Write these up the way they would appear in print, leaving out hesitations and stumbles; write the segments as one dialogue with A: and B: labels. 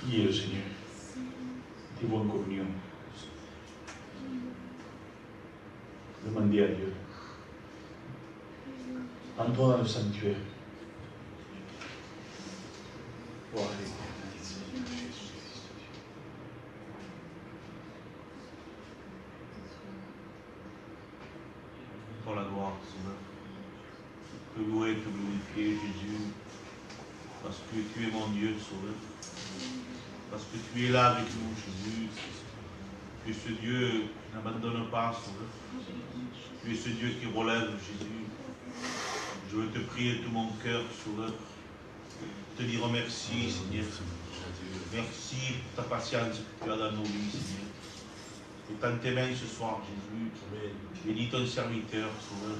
A: Priez le Seigneur. Mettez-vous en communion. Demandez à Dieu. Entrons dans le sanctuaire. Pour aller.
B: Pour la gloire, Seigneur. Te louer, te glorifier, Jésus. Parce que tu es mon Dieu, Sauveur. Parce que tu es là avec nous, Jésus. Tu es ce Dieu qui n'abandonne pas, Sauveur. Tu es ce Dieu qui relève, Jésus. Je veux te prier de tout mon cœur, Sauveur. Te dire merci, Seigneur. Merci pour ta patience que tu as dans nos vies, Seigneur. Et dans tes mains ce soir, Jésus. Bénis ton serviteur, Sauveur.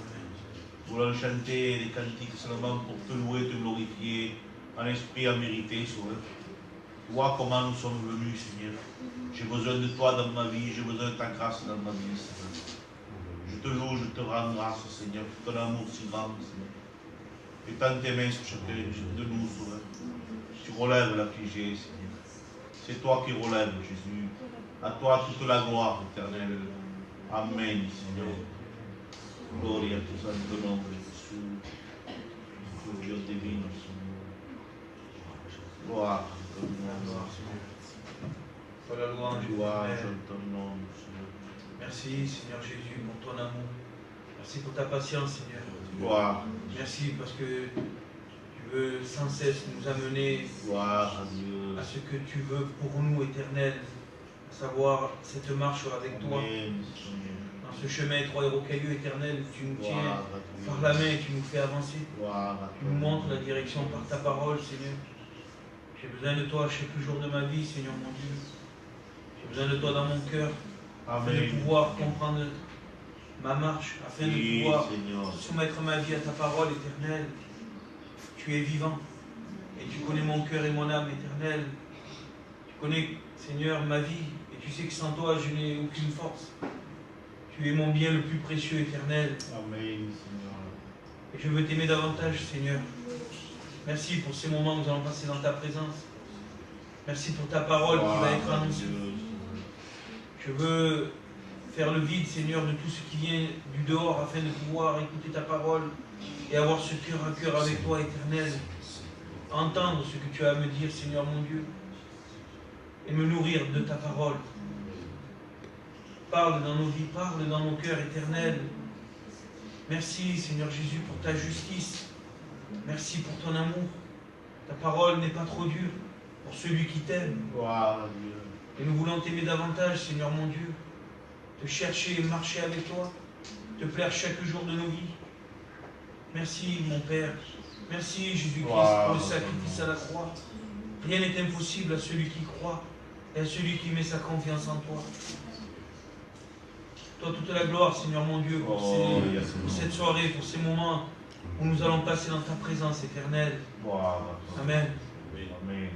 B: Nous voulons chanter des cantiques seulement pour te louer, te glorifier, en esprit, en vérité, Sauveur. Vois comment nous sommes venus, Seigneur. J'ai besoin de toi dans ma vie, j'ai besoin de ta grâce dans ma vie, Seigneur. Je te loue, je te rends grâce, Seigneur, pour ton amour si grand, Seigneur. Et dans tes mains sur chacun de nous, Sauveur. Tu relèves l'affligé, Seigneur. C'est toi qui relèves, Jésus. À toi toute la gloire éternelle. Amen, Seigneur. Gloria a tu santo nombre, Jesús. Tu Dios divino, Señor. Gloire à ton nom, Seigneur.
C: Pour la louange,
B: Gloire à ton nom, Seigneur.
C: merci, Seigneur Jésus, pour ton amour. Merci pour ta patience, Seigneur.
B: Gloire.
C: Merci parce que tu veux sans cesse nous amener
B: Gloire à Dieu.
C: à ce que tu veux pour nous, éternel, à savoir cette marche avec toi.
B: Amen, Seigneur.
C: Dans ce chemin étroit et rocailleux, éternel, tu nous tiens
B: Gloire à Dieu.
C: par la main et tu nous fais avancer.
B: Gloire à
C: Tu nous montres la direction par ta parole, Seigneur. J'ai besoin de toi chaque jour de ma vie, Seigneur mon Dieu. J'ai besoin de toi dans mon cœur, afin de
B: Amen.
C: pouvoir comprendre ma marche, afin de
B: Oui,
C: pouvoir
B: Seigneur.
C: soumettre ma vie à ta parole éternelle. Tu es vivant et tu connais mon cœur et mon âme éternelle. Tu connais, Seigneur, ma vie et tu sais que sans toi, je n'ai aucune force. Tu es mon bien le plus précieux éternel.
B: Amen, Seigneur.
C: Et je veux t'aimer davantage, Seigneur. Merci pour ces moments que nous allons passer dans ta présence. Merci pour ta parole qui va être annoncée. Je veux faire le vide, Seigneur, de tout ce qui vient du dehors afin de pouvoir écouter ta parole et avoir ce cœur à cœur avec toi, éternel. Entendre ce que tu as à me dire, Seigneur mon Dieu, et me nourrir de ta parole. Parle dans nos vies, parle dans nos cœurs, éternels. Merci, Seigneur Jésus, pour ta justice. Merci pour ton amour. Ta parole n'est pas trop dure pour celui qui t'aime.
B: Gloire à Dieu.
C: Et nous voulons t'aimer davantage, Seigneur mon Dieu. Te chercher et marcher avec toi. Te plaire chaque jour de nos vies. Merci, mon Père. Merci, Jésus-Christ, pour le sacrifice à la croix. Rien n'est impossible à celui qui croit et à celui qui met sa confiance en toi. Toi, toute la gloire, Seigneur mon Dieu, pour cette soirée, pour ces moments où nous allons passer dans ta présence éternelle. Amen.
B: Amen.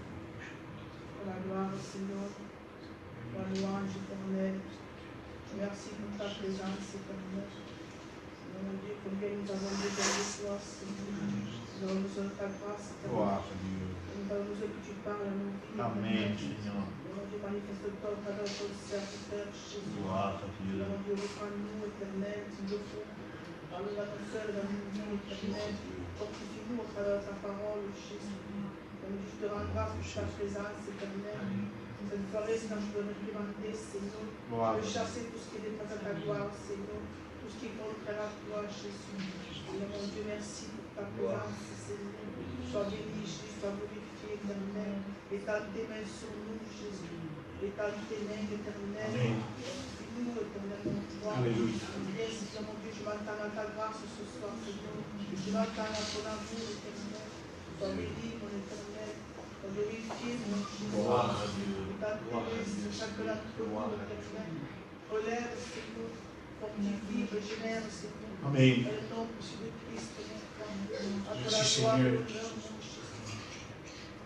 D: Pour la gloire, Seigneur, pour la louange éternelle. Merci pour ta présence éternelle. Seigneur mon Dieu, combien nous avons besoin de toi, Seigneur. Nous avons besoin de ta grâce éternelle. Nous avons besoin que tu parles à nos vies.
B: Amen, Seigneur.
D: Seigneur Dieu, manifeste-toi au travers de ton serviteur, Jésus.
B: Gloire à Dieu.
D: Seigneur Dieu, reprends-nous éternel, s'il le faut. Parle-nous à nous seuls dans nos vies éternelles. Fortifie-nous au travers de ta parole, Jésus. Je te rends grâce pour ta présence éternelle. Cette soirée, c'est quand je veux me demander, Seigneur, de chasser tout ce qui n'est pas à ta gloire, Seigneur, tout ce qui est contraire à toi, Jésus. Seigneur mon Dieu, merci pour ta présence, Seigneur. Sois béni, Jésus, sois glorifié, éternel. Étale tes mains sur nous, Jésus. Étale tes mains, éternel. Nous, éternel, mon toi. Bien, Seigneur mon Dieu, je m'attends à ta grâce ce soir, Seigneur. Je m'attends à ton amour, éternel. Sois béni, mon éternel. Sois glorifié, mon Jésus. Chaque lac de nous, éternel. Relève, Seigneur. Fortifie, régénère, Seigneur.
A: Amen.
D: Dans le nom de Christ, mon
A: Merci, Seigneur.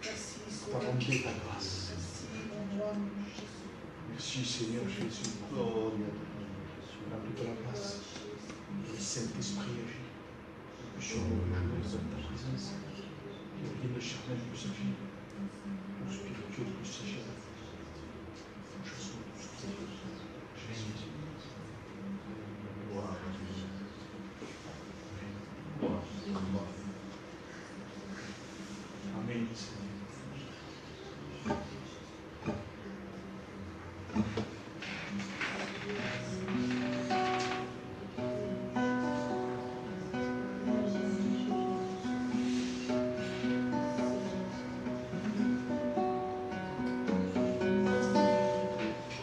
D: Merci,
A: Ta bonté, ta grâce.
D: Merci, nom de Jésus.
A: Merci Seigneur Jésus.
B: Gloria.
A: Prends toute la place. Le Saint-Esprit agit. Sur nous, nous sommes ta présence. Que rien de charnel puisse agir. Tout spirituel puisse agir. Je sens tout spirituel. Jésus. Gloire à Dieu. Gloire. Amen, Seigneur.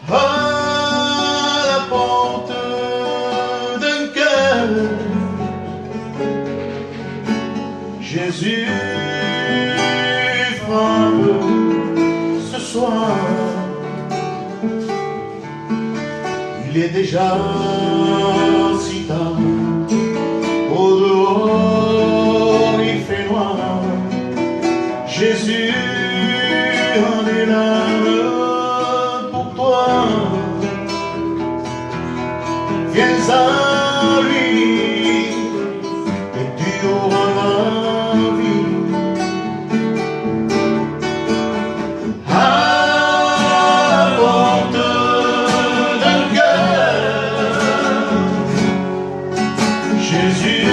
E: À la porte d'un cœur, Jésus frappe ce soir. Il est déjà si tard, au dehors il fait noir. Jésus en est là. Viens à lui et tu auras la vie. À la porte d'un cœur, Jésus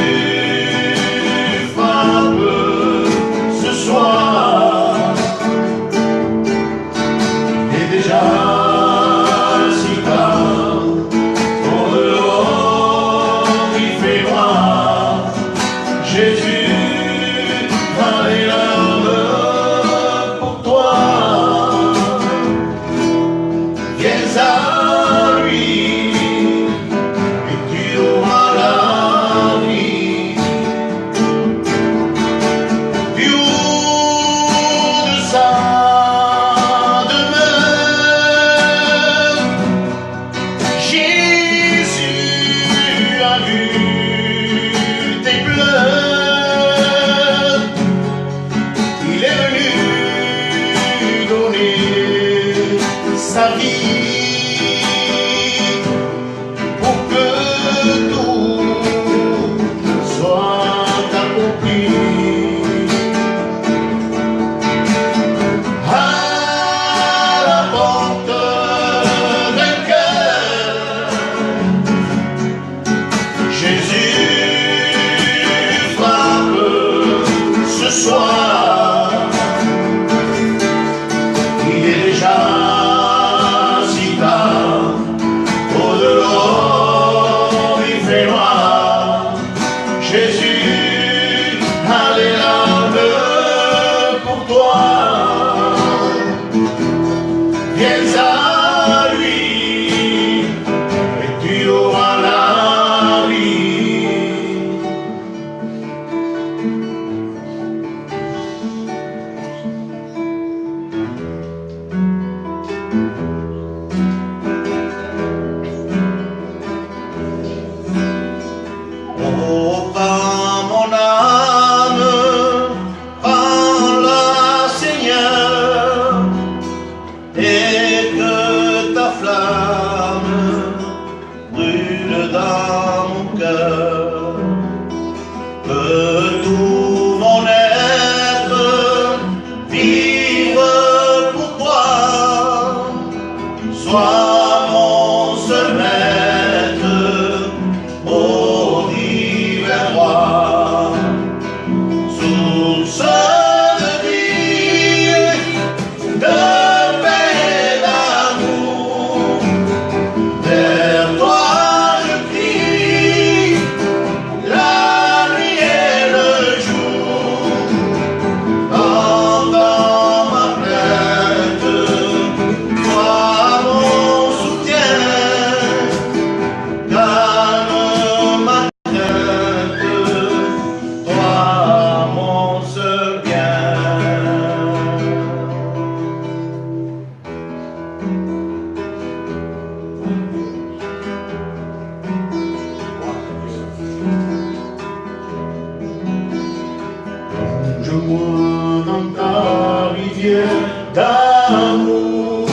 E: frappe ce soir. Il est déjà si tard. Jésus a les larmes pour toi. Viens à lui et tu auras la vie. Du haut de sa demeure, Jésus a vu tes pleurs. Sa vie pour que tout soit accompli. À la porte d'un cœur, Jésus frappe ce soir. Il est déjà Jésus a les larmes pour toi. Viens à lui et tu auras la vie. Oh, par mon âme, parle, Seigneur, et que ta flamme brûle dans mon cœur. Que tout mon être vive pour toi, sois mon seul maître, ô divin roi. Source de vie, de paix, d'amour, vers toi je crie, la nuit et le jour. Entends ma plainte, toi mon soutien, calme ma crainte, toi mon seul bien. Plonge-moi dans ta rivière d'amour,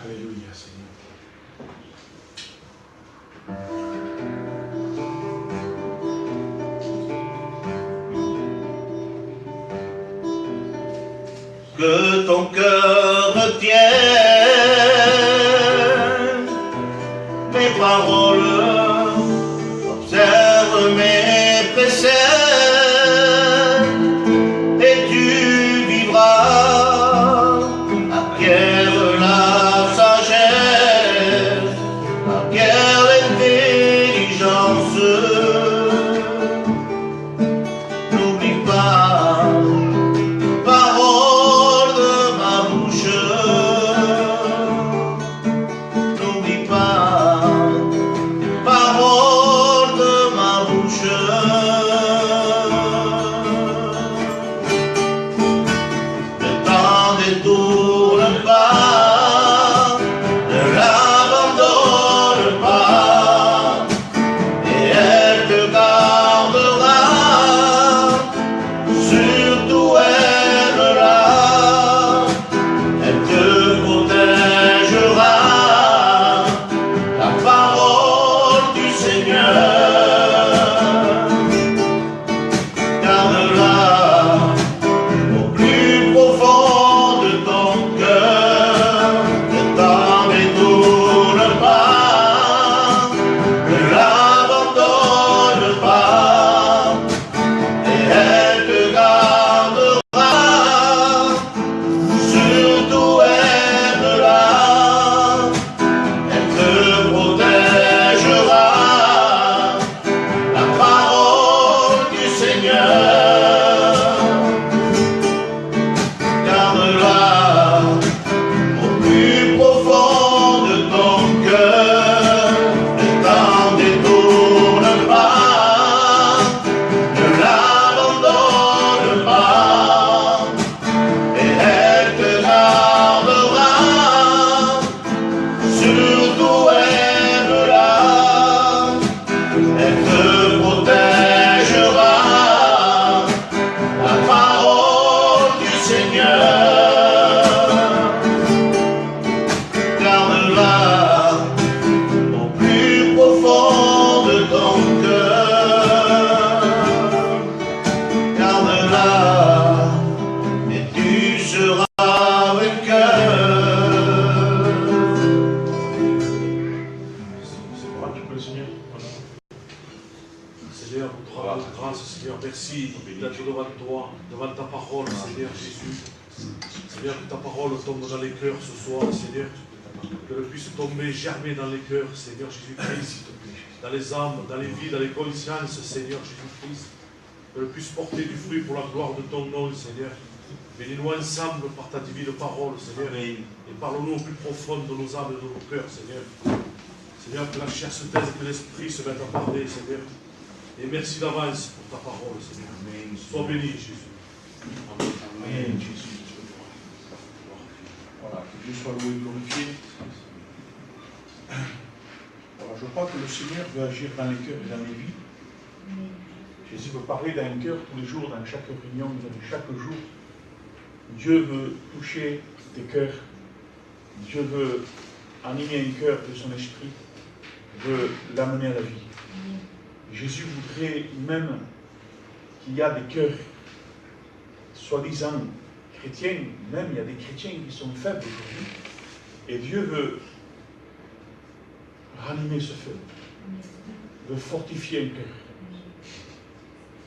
A: Alléluia, Seigneur.
E: Que ton cœur retienne mes paroles, observe mes préceptes, et tu vivras. Acquiert la sagesse, acquiert l'intelligence. N'oublie pas parole de ma bouche. N'oublie pas parole de ma bouche. Ne t'en détourne pas, ne l'abandonne pas, et elle te gardera. Surtout elle te protégera. La parole du Seigneur, garde-la au plus profond de ton cœur. Ne t'en détourne pas, ne l'abandonne pas, et elle te gardera. Surtout aime-la, elle te protégera. La parole du Seigneur, garde-la au plus profond de ton cœur. Ne t'en détourne pas, ne l'abandonne pas, et elle te gardera. Surtout aime-la, elle te protégera. La parole du Seigneur, garde-la au plus profond de ton cœur. Garde-la, et tu seras vainqueur.
A: C'est pour tu peux le Seigneur. Voilà. Seigneur, notre roi de grâce, Seigneur, merci d'être devant toi, devant ta parole, Seigneur Jésus. Seigneur, que ta parole tombe dans les cœurs ce soir, Seigneur. Qu'elle puisse tomber, germer dans les cœurs, Seigneur Jésus-Christ. Dans les âmes, dans les vies, dans les consciences, Seigneur Jésus-Christ. Qu'elle puisse porter du fruit pour la gloire de ton nom, Seigneur. Bénis-nous ensemble par ta divine parole, Seigneur. Et parle-nous au plus profond de nos âmes et de nos cœurs, Seigneur. Seigneur, que la chair se taise et que l'esprit se mette à parler, Seigneur. Et merci d'avance pour ta parole, Seigneur. Amen. Sois béni, Jésus. Amen. Amen, Jésus. Voilà, que Dieu soit loué et glorifié. Voilà, je crois que le Seigneur veut agir dans les cœurs et dans les vies. Jésus veut parler d'un cœur tous les jours, dans chaque réunion, dans chaque jour. Dieu veut toucher tes cœurs. Dieu veut animer un cœur de son esprit, veut l'amener à la vie. Jésus voudrait même qu'il y a des cœurs soi-disant chrétiens, même il y a des chrétiens qui sont faibles aujourd'hui, et Dieu veut ranimer ce feu, veut fortifier un cœur.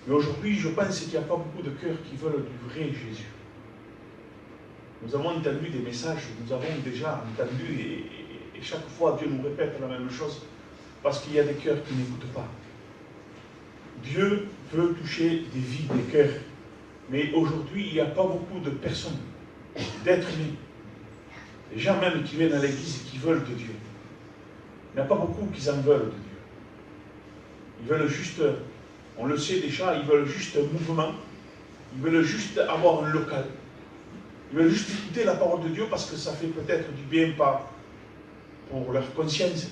A: Mais aujourd'hui, je pense qu'il n'y a pas beaucoup de cœurs qui veulent du vrai Jésus. Nous avons entendu des messages, nous avons déjà entendu, et chaque fois Dieu nous répète la même chose, parce qu'il y a des cœurs qui n'écoutent pas. Dieu veut toucher des vies, des cœurs, mais aujourd'hui, il n'y a pas beaucoup de personnes, d'êtres humains, des gens même qui viennent à l'église et qui veulent de Dieu. Il n'y a pas beaucoup qui en veulent de Dieu. Ils veulent juste, on le sait déjà, ils veulent juste un mouvement, ils veulent juste avoir un local. Ils veulent juste écouter la parole de Dieu parce que ça fait peut-être du bien pour leur conscience.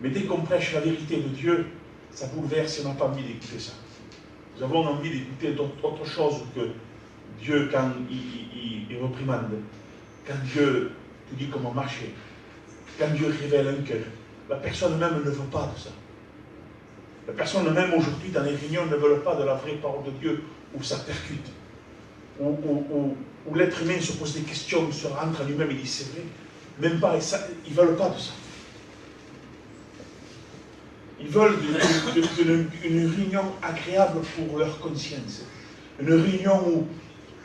A: Mais dès qu'on prêche la vérité de Dieu, ça bouleverse et on n'a pas envie d'écouter ça. Nous avons envie d'écouter d'autre chose que Dieu quand il reprimande, quand Dieu te dit comment marcher, quand Dieu révèle un cœur. La personne même ne veut pas de ça. La personne même aujourd'hui dans les réunions ne veut pas de la vraie parole de Dieu où ça percute, où l'être humain se pose des questions, se rentre à lui-même et dit c'est vrai. Même pas, ils ne veulent pas de ça. Ils veulent une réunion agréable pour leur conscience. Une réunion où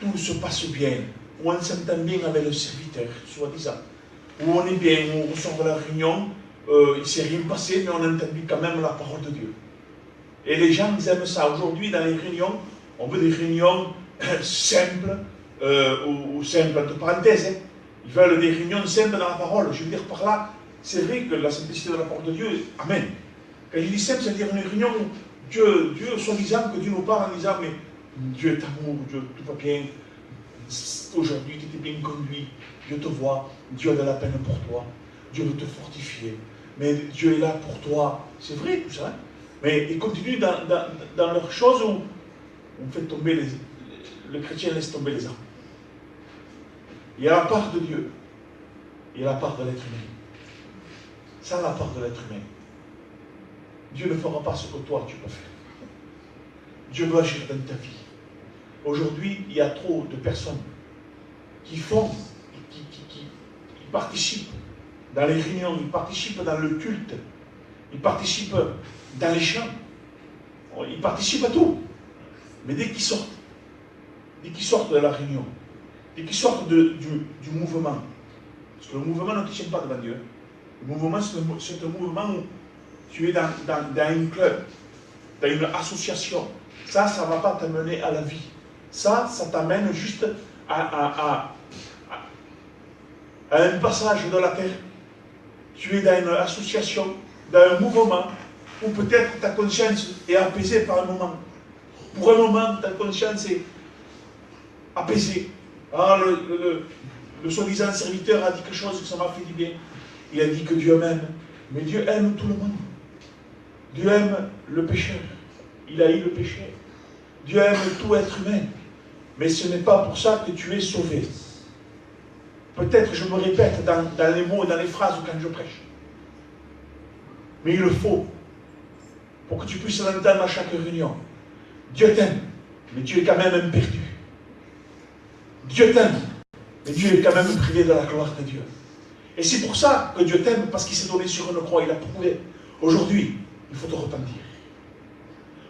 A: tout se passe bien, où on s'entend bien avec le serviteur, soi-disant. Où on est bien, où on sort de la réunion, il ne s'est rien passé, mais on a entendu quand même la parole de Dieu. Et les gens, ils aiment ça. Aujourd'hui, dans les réunions, on veut des réunions simples, ou simples entre parenthèses. Hein. Ils veulent des réunions simples dans la parole. Je veux dire par là, c'est vrai que la simplicité de la parole de Dieu, amen. Quand je dis simple, c'est-à-dire une réunion où Dieu soi-disant, que Dieu nous parle en disant, mais Dieu est amour, Dieu, tout va bien, aujourd'hui tu étais bien conduit, Dieu te voit, Dieu a de la peine pour toi, Dieu veut te fortifier, mais Dieu est là pour toi. C'est vrai tout ça, hein? Mais ils continuent dans leurs choses où on fait tomber le chrétien laisse tomber les armes. Il y a la part de Dieu, il y a la part de l'être humain. Sans la part de l'être humain, Dieu ne fera pas ce que toi tu peux faire. Dieu doit agir dans ta vie. Aujourd'hui, il y a trop de personnes qui font, qui participent dans les réunions, ils participent dans le culte, ils participent dans les chants, ils participent à tout. Mais dès qu'ils sortent de la réunion, dès qu'ils sortent du mouvement, parce que le mouvement ne te tient pas devant Dieu. Le mouvement, c'est un mouvement où tu es dans un club, dans une association. Ça ne va pas t'amener à la vie. Ça t'amène juste à un passage de la terre. Tu es dans une association, dans un mouvement, où peut-être ta conscience est apaisée par un moment. Pour un moment, ta conscience est apaisée. Ah, le soi-disant serviteur a dit quelque chose que ça m'a fait du bien. Il a dit que Dieu m'aime. Mais Dieu aime tout le monde. Dieu aime le pécheur. Il a eu le péché. Dieu aime tout être humain. Mais ce n'est pas pour ça que tu es sauvé. Peut-être je me répète dans les mots et dans les phrases quand je prêche. Mais il le faut. Pour que tu puisses l'entendre à chaque réunion. Dieu t'aime. Mais tu es quand même un perdu. Dieu t'aime. Mais Dieu est quand même privé de la gloire de Dieu. Et c'est pour ça que Dieu t'aime, parce qu'il s'est donné sur une croix, il a prouvé. Aujourd'hui, il faut te repentir.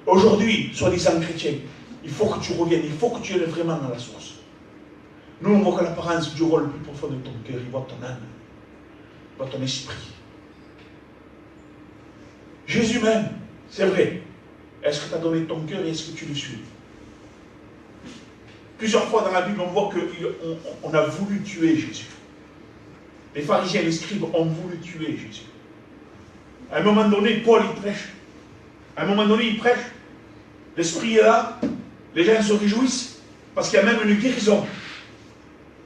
A: Aujourd'hui, soi-disant chrétien, il faut que tu reviennes, il faut que tu ailles vraiment à la source. Nous, on voit que l'apparence du rôle le plus profond de ton cœur, il voit ton âme, il voit ton esprit. Jésus même, c'est vrai. Est-ce que tu as donné ton cœur et est-ce que tu le suis? Plusieurs fois dans la Bible, on voit qu'on a voulu tuer Jésus. Les pharisiens et les scribes ont voulu tuer Jésus. À un moment donné, Paul, il prêche. À un moment donné, il prêche. L'esprit est là. Les gens se réjouissent. Parce qu'il y a même une guérison.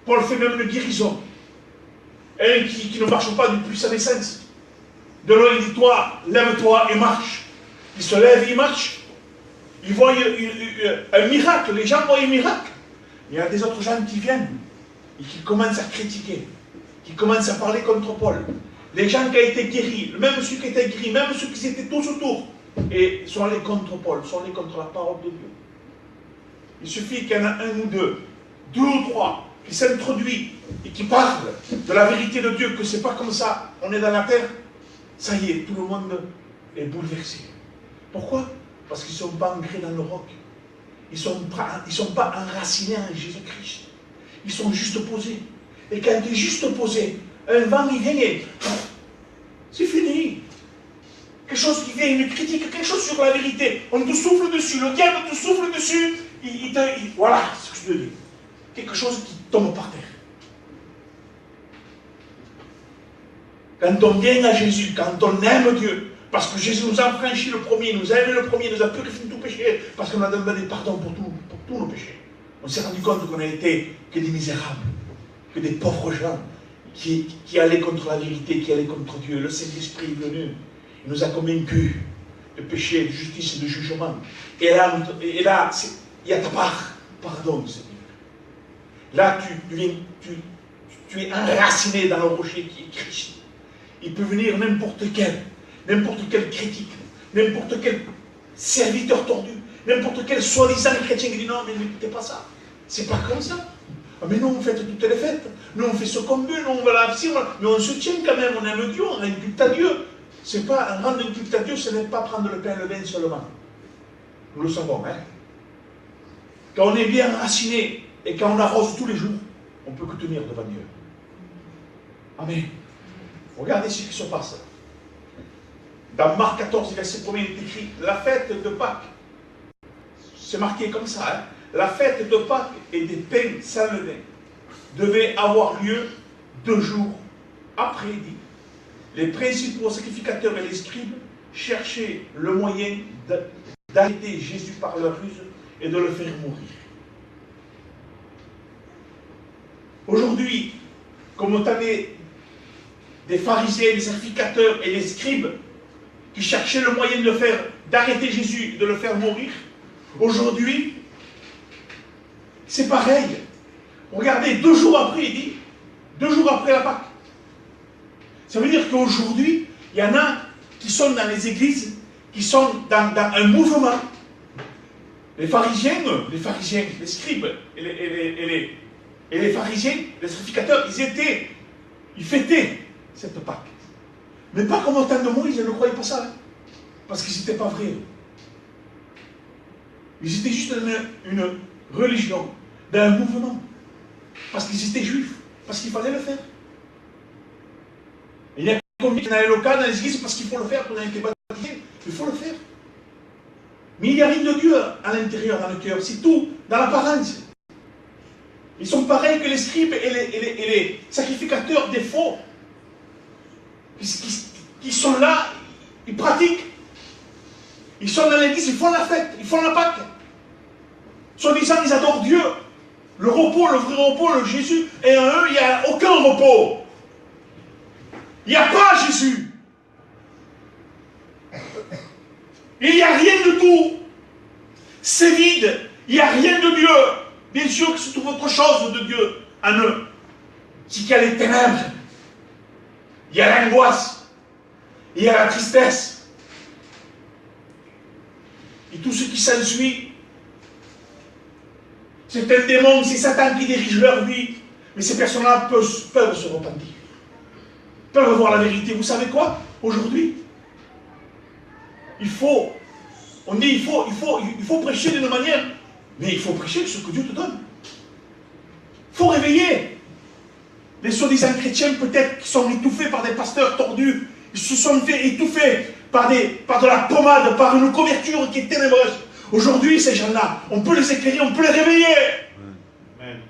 A: Paul fait même une guérison. Un qui ne marche pas depuis sa naissance. De là, il dit, toi, lève-toi et marche. Il se lève et il marche. Il voit un miracle. Les gens voient un miracle. Il y a des autres gens qui viennent et qui commencent à critiquer, qui commencent à parler contre Paul. Les gens qui ont été guéris, même ceux qui étaient guéris, même ceux qui étaient tous autour, et sont allés contre Paul, sont allés contre la parole de Dieu. Il suffit qu'il y en a un ou deux ou trois, qui s'introduisent et qui parlent de la vérité de Dieu, que c'est pas comme ça, on est dans la terre, ça y est, tout le monde est bouleversé. Pourquoi? Parce qu'ils ne sont pas ancrés dans le roc. Ils ne sont pas enracinés en Jésus-Christ. Ils sont juste posés. Et quand tu es juste posé, un vent il vient et c'est fini. Quelque chose qui vient, une critique, quelque chose sur la vérité. On te souffle dessus, le diable te souffle dessus. Voilà ce que je te dis. Quelque chose qui tombe par terre. Quand on vient à Jésus, quand on aime Dieu, parce que Jésus nous a franchi le premier, nous a aimé le premier, nous a purifié de tout péché, parce qu'on a demandé pardon pour tous nos péchés. On s'est rendu compte qu'on n'était que des misérables, que des pauvres gens qui allaient contre la vérité, qui allaient contre Dieu. Le Saint-Esprit est venu, il nous a convaincus de péché, de justice et de jugement. Et là, il y a ta part. Pardon, Seigneur. Là, tu es enraciné dans le rocher qui est Christ. Il peut venir n'importe quel critique, n'importe quel serviteur tordu, n'importe quel soi-disant chrétien qui dit non, mais n'écoutez pas ça. C'est pas comme ça. Ah, mais nous, on fait toutes les fêtes. Nous, on fait ce qu'on veut. Nous, on va là, mais on se tient quand même. On aime Dieu, on a une culte à Dieu. C'est pas rendre une culte à Dieu, ce n'est pas prendre le pain et le vin seulement. Nous le savons, hein. Quand on est bien enraciné et quand on arrose tous les jours, on ne peut que tenir devant Dieu. Amen. Regardez ce qui se passe. Dans Marc 14, verset 1er, il est écrit la fête de Pâques. C'est marqué comme ça, hein. La fête de Pâques et des pains sans levain devait avoir lieu 2 jours après, dit. Les principaux sacrificateurs et les scribes cherchaient le moyen d'arrêter Jésus par leur ruse et de le faire mourir. Aujourd'hui, comme on avait des pharisiens, des sacrificateurs et des scribes qui cherchaient le moyen d'arrêter Jésus, de le faire mourir, aujourd'hui, c'est pareil. Regardez, 2 jours après, il dit, 2 jours après la Pâque. Ça veut dire qu'aujourd'hui, il y en a qui sont dans les églises, qui sont dans un mouvement. Les pharisiens, les scribes et les pharisiens, les sacrificateurs, ils fêtaient cette Pâque. Mais pas comme au temps de Moïse, ils ne croyaient pas ça. Hein, parce qu'ils n'étaient pas vrais. Ils étaient juste dans une religion, dans un mouvement. Parce qu'ils étaient juifs. Parce qu'il fallait le faire. Et il y a combien qui dans les locales, dans les églises, parce qu'il faut le faire, qu'on a été baptisé. Il faut le faire. Mais il n'y a rien de Dieu à l'intérieur, dans le cœur. C'est tout dans l'apparence. Ils sont pareils que les scribes et les sacrificateurs des faux. Qui sont là, ils pratiquent. Ils sont dans l'église, ils font la fête, ils font la Pâque. Soi-disant, ils adorent Dieu. Le repos, le vrai repos, le Jésus. Et en eux, il n'y a aucun repos. Il n'y a pas Jésus. Il n'y a rien de tout. C'est vide. Il n'y a rien de Dieu. Bien sûr que c'est toute autre chose de Dieu en eux. C'est qu'il y a les ténèbres. Il y a l'angoisse. Il y a la tristesse. Et tout ce qui s'ensuit, c'est un démon, c'est Satan qui dirige leur vie. Mais ces personnes-là peuvent se repentir. Peuvent voir la vérité. Vous savez quoi? Aujourd'hui, il faut prêcher d'une manière, mais il faut prêcher ce que Dieu te donne. Il faut réveiller. Les soi-disant chrétiens, peut-être, qui sont étouffés par des pasteurs tordus, ils se sont fait étouffer par de la pommade, par une couverture qui est ténébreuse. Aujourd'hui, ces gens-là, on peut les éclairer, on peut les réveiller. Amen.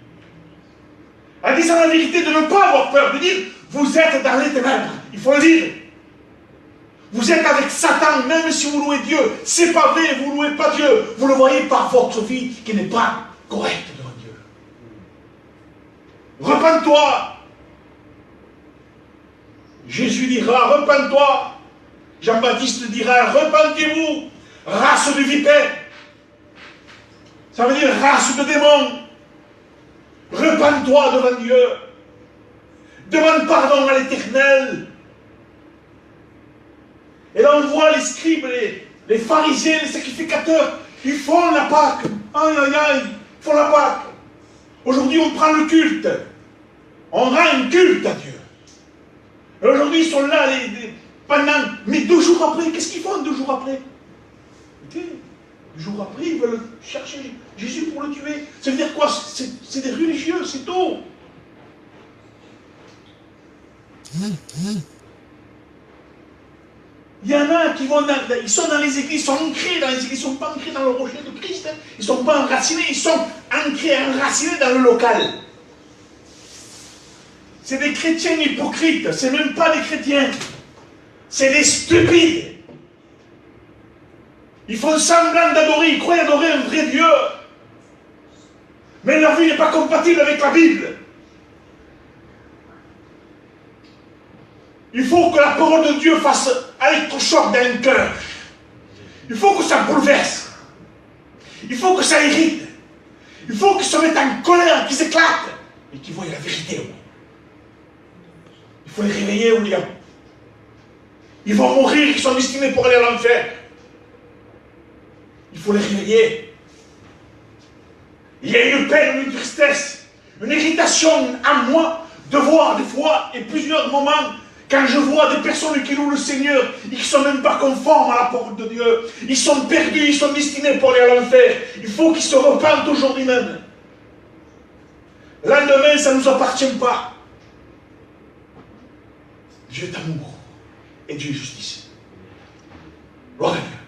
A: En disant la vérité, de ne pas avoir peur, de dire, vous êtes dans les ténèbres. Il faut le dire. Vous êtes avec Satan, même si vous louez Dieu. C'est pas vrai, vous ne louez pas Dieu. Vous le voyez par votre vie qui n'est pas correcte devant Dieu. Repends-toi. Jésus dira, repends-toi. Jean-Baptiste dira, repentez-vous, race de vipères. Ça veut dire race de démons. Repends-toi devant Dieu. Demande pardon à l'Éternel. Et là on voit les scribes, les pharisiens, les sacrificateurs, ils font la Pâque. Aïe aïe aïe, ils font la Pâque. Aujourd'hui on prend le culte. On rend un culte à Dieu. Et aujourd'hui ils sont là pendant. Mais 2 jours après, qu'est-ce qu'ils font 2 jours après? Écoutez, 2 jours après, ils veulent chercher Jésus pour le tuer. Ça veut dire quoi? C'est des religieux, c'est tout. Il y en a qui ils sont dans les églises, ils sont ancrés dans les églises, ils ne sont pas ancrés dans le rocher de Christ. Hein. Ils ne sont pas enracinés, ils sont ancrés, enracinés dans le local. C'est des chrétiens hypocrites, c'est même pas des chrétiens. C'est des stupides. Ils font semblant d'adorer, ils croient adorer un vrai Dieu. Mais leur vie n'est pas compatible avec la Bible. Il faut que la parole de Dieu fasse électrochoc dans un cœur. Il faut que ça bouleverse. Il faut que ça irrite. Il faut qu'ils se mettent en colère, qu'ils éclatent et qu'ils voient la vérité. Il faut les réveiller, William. Ils vont mourir, ils sont destinés pour aller à l'enfer. Il faut les réveiller. Il y a une peine, une tristesse, une irritation en moi de voir des fois et plusieurs moments quand je vois des personnes qui louent le Seigneur et qui ne sont même pas conformes à la parole de Dieu. Ils sont perdus, ils sont destinés pour aller à l'enfer. Il faut qu'ils se repentent aujourd'hui même. Le lendemain, ça ne nous appartient pas. Dieu est amour et Dieu est justice. Gloire à Dieu.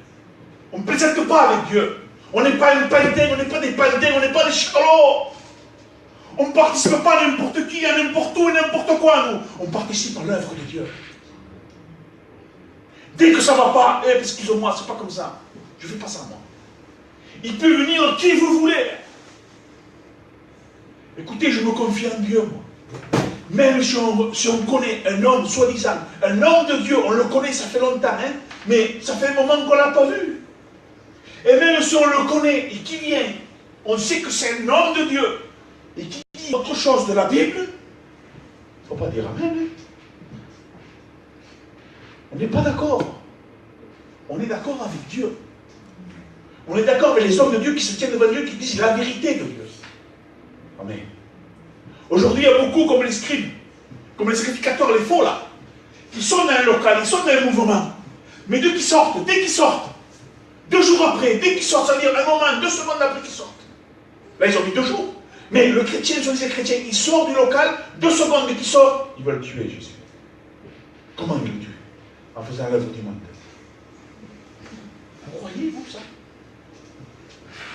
A: On ne plaisante pas avec Dieu. On n'est pas un pantin, on n'est pas des pantins, on n'est pas des chicalots. On ne participe pas à n'importe qui, à n'importe où, n'importe quoi, nous. On participe à l'œuvre de Dieu. Dès que ça ne va pas, excusez-moi, c'est pas comme ça. Je ne fais pas ça, moi. Il peut venir qui vous voulez. Écoutez, je me confie en Dieu, moi. Même si on connaît un homme, soi-disant, un homme de Dieu, on le connaît, ça fait longtemps, hein, mais ça fait un moment qu'on ne l'a pas vu. Et même si on le connaît et qui vient, on sait que c'est un homme de Dieu, et qui dit autre chose de la Bible, il ne faut pas dire Amen. Hein. On n'est pas d'accord. On est d'accord avec Dieu. On est d'accord avec les hommes de Dieu qui se tiennent devant Dieu, qui disent la vérité de Dieu. Amen. Aujourd'hui, il y a beaucoup comme les scribes, comme les sacrificateurs, les faux là, qui sont dans un local, ils sont dans un mouvement. Mais dès qu'ils sortent, 2 jours après, dès qu'ils sortent, ça veut dire un moment, 2 secondes après qu'ils sortent. Là, ils ont mis 2 jours. Mais le chrétien, sur les chrétiens, il sort du local, 2 secondes dès qu'il sort, ils veulent tuer Jésus. Comment ils le tuent? En faisant l'œuvre du monde. Vous croyez, vous, ça?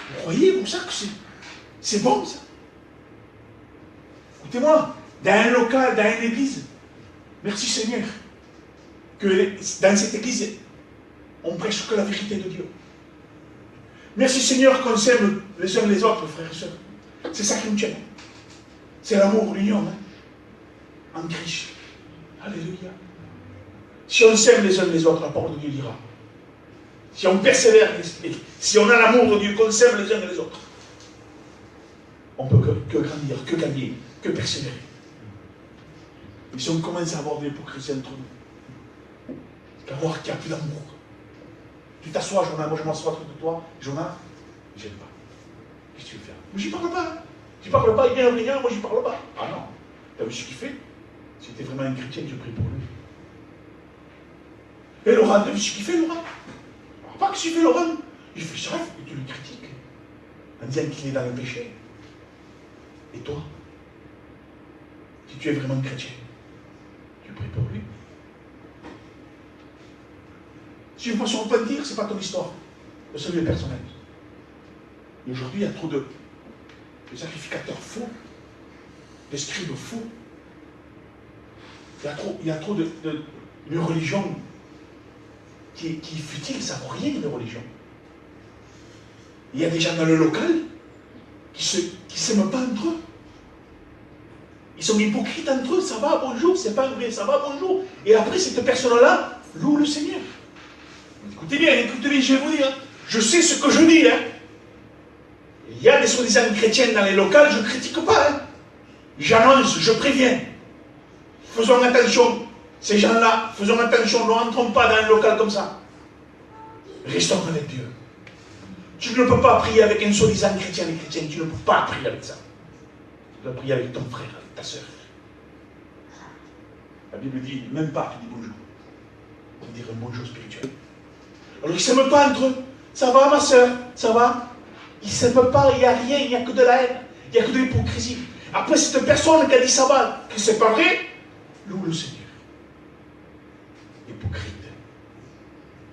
A: Vous croyez, vous, ça, que c'est bon, ça? Écoutez-moi, dans un local, dans une église, merci Seigneur, que dans cette église, on prêche que la vérité de Dieu. Merci Seigneur qu'on s'aime les uns les autres, frères et sœurs. C'est ça qui nous tient. C'est l'amour, l'union, hein, en Christ. Alléluia. Si on s'aime les uns les autres, la parole de Dieu dira. Si on persévère, si on a l'amour de Dieu, qu'on s'aime les uns les autres, on peut que grandir, que gagner, que persévérer. Et si on commence à avoir de l'hypocrisie entre nous, qu'à voir qu'il n'y a plus d'amour. Tu t'assois, Jonas, moi je m'assois contre toi, Jonas, j'aime pas. Qu'est-ce que tu veux faire? Mais j'y parle pas. Hein. J'y parle pas, il vient rien, moi j'y parle pas. Ah non, t'as vu ce qu'il fait? Si t'es vraiment un chrétien, tu pries pour lui. Et Laurent, t'as vu ce qu'il fait, Laurent? Alors, pas que ce qu'il fait, Laurent. Il fait ça, et tu le critiques. En disant qu'il est dans le péché. Et toi, si tu es vraiment chrétien, tu pries pour lui. Si une fois se repentir, ce n'est pas ton histoire. Le salut est personnel. Et aujourd'hui, il y a trop de sacrificateurs faux, de scribes faux. Il y a trop de religion qui est futile, ça ne vaut rien une religion. Il y a des gens dans le local qui ne s'aiment pas entre eux. Ils sont hypocrites entre eux, ça va, bonjour, c'est pas vrai, ça va, bonjour. Et après, cette personne-là loue le Seigneur. Écoutez bien, je vais vous dire, je sais ce que je dis. Hein. Il y a des soi-disant chrétiens dans les locales, je ne critique pas. Hein. J'annonce, je préviens. Faisons attention, ces gens-là, faisons attention, ne rentrons pas dans un local comme ça. Restons avec Dieu. Tu ne peux pas prier avec un soi-disant chrétien et chrétien, tu ne peux pas prier avec ça. Tu dois prier avec ton frère, avec ta soeur. La Bible dit, même pas, tu dis bonjour. On va dire un bonjour spirituel. Alors ils ne s'aiment pas entre eux. Ça va ma soeur, ça va? Ils ne s'aiment pas, il n'y a rien, il n'y a que de la haine, il n'y a que de l'hypocrisie. Après cette personne qui a dit ça va, que c'est pas vrai, loue le Seigneur. Hypocrite,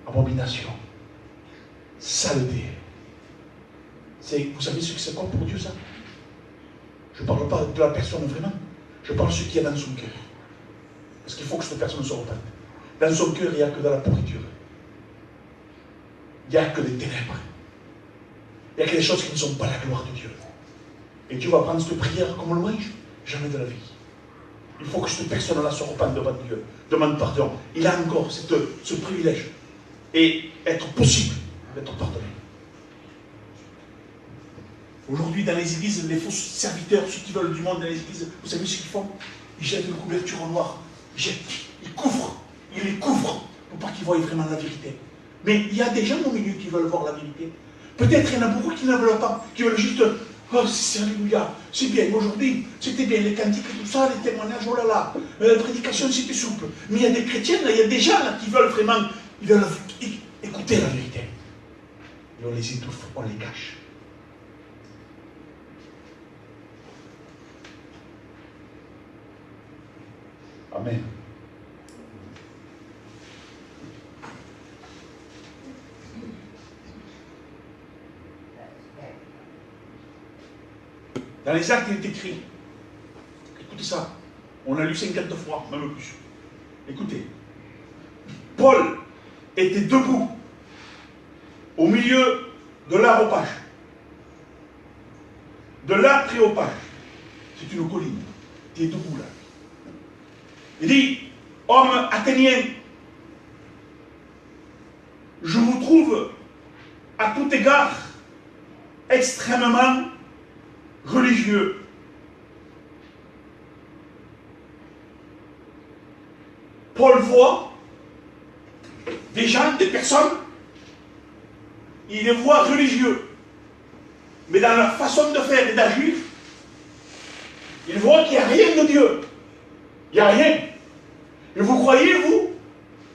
A: abomination, saleté. Vous savez ce que c'est quoi pour Dieu ça? Je ne parle pas de la personne vraiment, je parle de ce qu'il y a dans son cœur. Parce qu'il faut que cette personne se repente. Dans son cœur, il n'y a que de la pourriture. Il n'y a que des ténèbres. Il y a que des choses qui ne sont pas la gloire de Dieu. Et Dieu va prendre cette prière comme louange, jamais de la vie. Il faut que cette personne-là se repente devant Dieu, demande pardon. Il a encore ce privilège. Et être possible d'être pardonné. Aujourd'hui, dans les églises, les faux serviteurs, ceux qui veulent du monde dans les églises, vous savez ce qu'ils font? Ils jettent une couverture en noir. Ils couvrent. Ils les couvrent pour pas qu'ils voient vraiment la vérité. Mais il y a des gens au milieu qui veulent voir la vérité. Peut-être il y en a beaucoup qui ne veulent pas, qui veulent juste, oh c'est alléluia, c'est bien, aujourd'hui, c'était bien, les cantiques et tout ça, les témoignages, oh là là, la prédication c'était souple. Mais il y a des chrétiens, là, il y a des gens là, qui veulent vraiment, ils veulent écouter la vérité. Et on les étouffe, on les cache. Amen. Dans les actes, il est écrit, écoutez ça, on a lu 50 fois, même plus. Écoutez, Paul était debout au milieu de l'aréopage, de l'aréopage. C'est une colline, il est debout là. Il dit, homme athénien, je vous trouve à tout égard extrêmement religieux. Paul voit des gens, des personnes, il les voit religieux, mais dans leur façon de faire et d'agir, il voit qu'il n'y a rien de Dieu. Il n'y a rien. Et vous croyez, vous,